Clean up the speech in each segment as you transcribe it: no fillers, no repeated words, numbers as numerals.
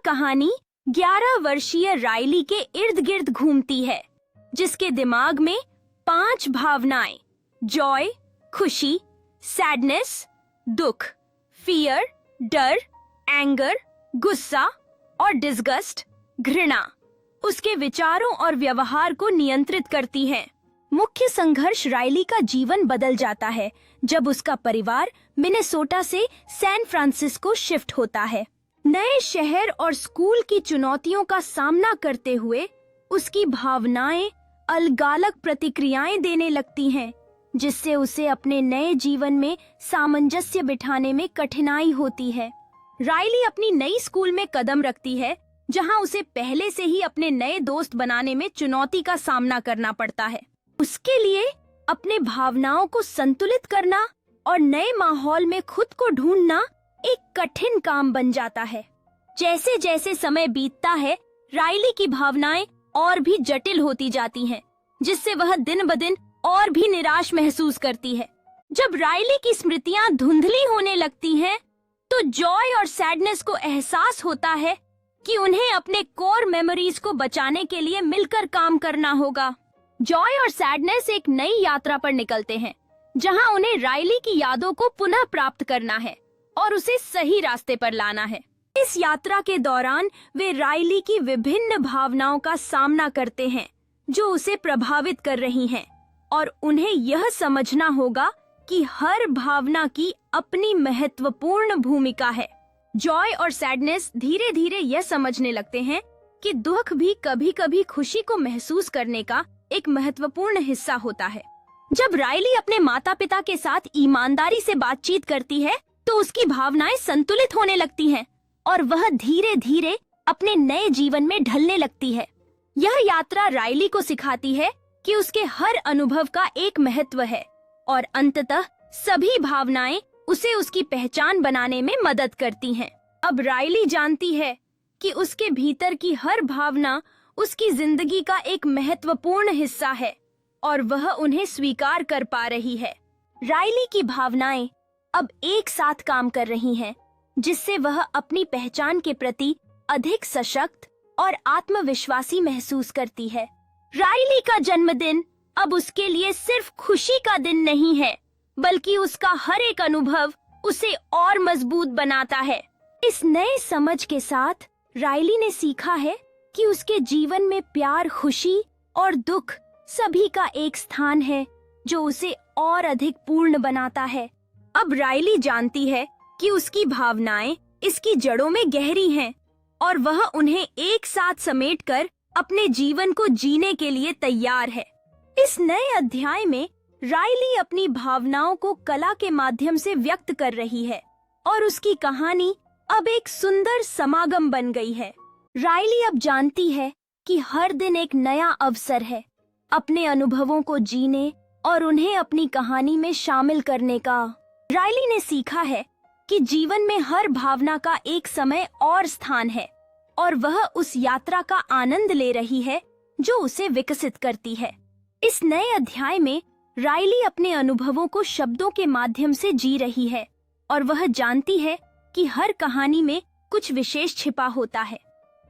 कहानी 11 वर्षीय राइली के इर्द गिर्द घूमती है, जिसके दिमाग में 5 भावनाएं जॉय, खुशी, सैडनेस, दुख, फियर, डर, एंगर, गुस्सा और डिस्गस्ट, घृणा उसके विचारों और व्यवहार को नियंत्रित करती हैं। मुख्य संघर्ष राइली का जीवन बदल जाता है जब उसका परिवार मिनेसोटा से सैन फ्रांसिस्को शिफ्ट होता है। नए शहर और स्कूल की चुनौतियों का सामना करते हुए उसकी भावनाएं अलगालग प्रतिक्रियाएं देने लगती हैं, जिससे उसे अपने नए जीवन में सामंजस्य बिठाने में कठिनाई होती है। राइली अपनी नई स्कूल में कदम रखती है, जहां उसे पहले से ही अपने नए दोस्त बनाने में चुनौती का सामना करना पड़ता है। उसके लिए अपने भावनाओं को संतुलित करना और नए माहौल में खुद को ढूंढना एक कठिन काम बन जाता है। जैसे जैसे समय बीतता है, राइली की भावनाएं और भी जटिल होती जाती हैं, जिससे वह दिन ब दिन और भी निराश महसूस करती है। जब राइली की स्मृतियां धुंधली होने लगती हैं, तो जॉय और सैडनेस को एहसास होता है कि उन्हें अपने कोर मेमोरीज को बचाने के लिए मिलकर काम करना होगा। जॉय और सैडनेस एक नई यात्रा पर निकलते हैं, जहां उन्हें राइली की यादों को पुनः प्राप्त करना है और उसे सही रास्ते पर लाना है। इस यात्रा के दौरान वे राइली की विभिन्न भावनाओं का सामना करते हैं जो उसे प्रभावित कर रही हैं, और उन्हें यह समझना होगा कि हर भावना की अपनी महत्वपूर्ण भूमिका है। जॉय और सैडनेस धीरे धीरे यह समझने लगते हैं कि दुख भी कभी कभी खुशी को महसूस करने का एक महत्वपूर्ण हिस्सा होता है। जब राइली अपने माता पिता के साथ ईमानदारी से बातचीत करती है, तो उसकी भावनाएं संतुलित होने लगती हैं और वह धीरे धीरे अपने नए जीवन में ढलने लगती है। यह यात्रा राइली को सिखाती है कि उसके हर अनुभव का एक महत्व है और अंततः सभी भावनाएं उसे उसकी पहचान बनाने में मदद करती हैं। अब राइली जानती है कि उसके भीतर की हर भावना उसकी जिंदगी का एक महत्वपूर्ण हिस्सा है और वह उन्हें स्वीकार कर पा रही है। राइली की भावनाएं अब एक साथ काम कर रही हैं, जिससे वह अपनी पहचान के प्रति अधिक सशक्त और आत्मविश्वासी महसूस करती है। राइली का जन्मदिन अब उसके लिए सिर्फ खुशी का दिन नहीं है, बल्कि उसका हर एक अनुभव उसे और मजबूत बनाता है। इस नए समझ के साथ राइली ने सीखा है कि उसके जीवन में प्यार, खुशी और दुख सभी का एक स्थान है जो उसे और अधिक पूर्ण बनाता है। अब राइली जानती है कि उसकी भावनाएं इसकी जड़ों में गहरी हैं और वह उन्हें एक साथ समेटकर अपने जीवन को जीने के लिए तैयार है। इस नए अध्याय में राइली अपनी भावनाओं को कला के माध्यम से व्यक्त कर रही है और उसकी कहानी अब एक सुंदर समागम बन गई है। राइली अब जानती है कि हर दिन एक नया अवसर है अपने अनुभवों को जीने और उन्हें अपनी कहानी में शामिल करने का। राइली ने सीखा है कि जीवन में हर भावना का एक समय और स्थान है और वह उस यात्रा का आनंद ले रही है जो उसे विकसित करती है। इस नए अध्याय में राइली अपने अनुभवों को शब्दों के माध्यम से जी रही है और वह जानती है कि हर कहानी में कुछ विशेष छिपा होता है।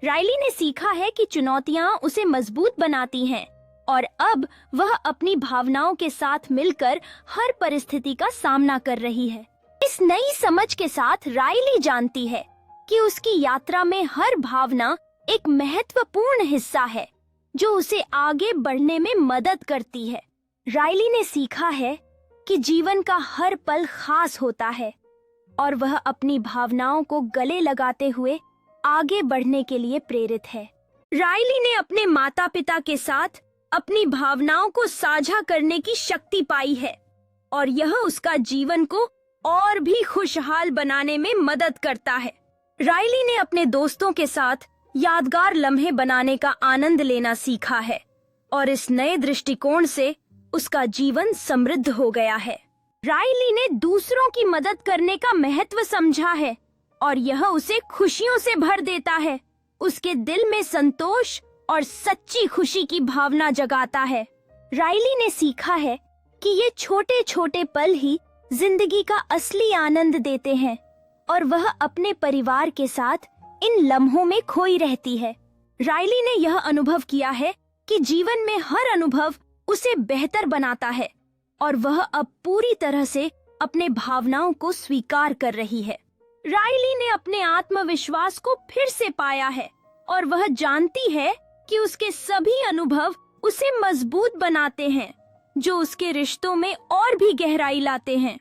राइली ने सीखा है कि चुनौतियां उसे मजबूत बनाती हैं और अब वह अपनी भावनाओं के साथ मिलकर हर परिस्थिति का सामना कर रही है। इस नई समझ के साथ राइली जानती है कि उसकी यात्रा में हर भावना एक महत्वपूर्ण हिस्सा है जो उसे आगे बढ़ने में मदद करती है। राइली ने सीखा है कि जीवन का हर पल खास होता है और वह अपनी भावनाओं को गले लगाते हुए आगे बढ़ने के लिए प्रेरित है। राइली ने अपने माता पिता के साथ अपनी भावनाओं को साझा करने की शक्ति पाई है और यह उसका जीवन को और भी खुशहाल बनाने में मदद करता है। राइली ने अपने दोस्तों के साथ यादगार लम्हे बनाने का आनंद लेना सीखा है और इस नए दृष्टिकोण से उसका जीवन समृद्ध हो गया है। राइली ने दूसरों की मदद करने का महत्व समझा है और यह उसे खुशियों से भर देता है। उसके दिल में संतोष और सच्ची खुशी की भावना जगाता है। राइली ने सीखा है कि ये छोटे छोटे पल ही जिंदगी का असली आनंद देते हैं और वह अपने परिवार के साथ इन लम्हों में खोई रहती है। राइली ने यह अनुभव किया है कि जीवन में हर अनुभव उसे बेहतर बनाता है और वह अब पूरी तरह से अपने भावनाओं को स्वीकार कर रही है। राइली ने अपने आत्मविश्वास को फिर से पाया है और वह जानती है कि उसके सभी अनुभव उसे मजबूत बनाते हैं, जो उसके रिश्तों में और भी गहराई लाते हैं।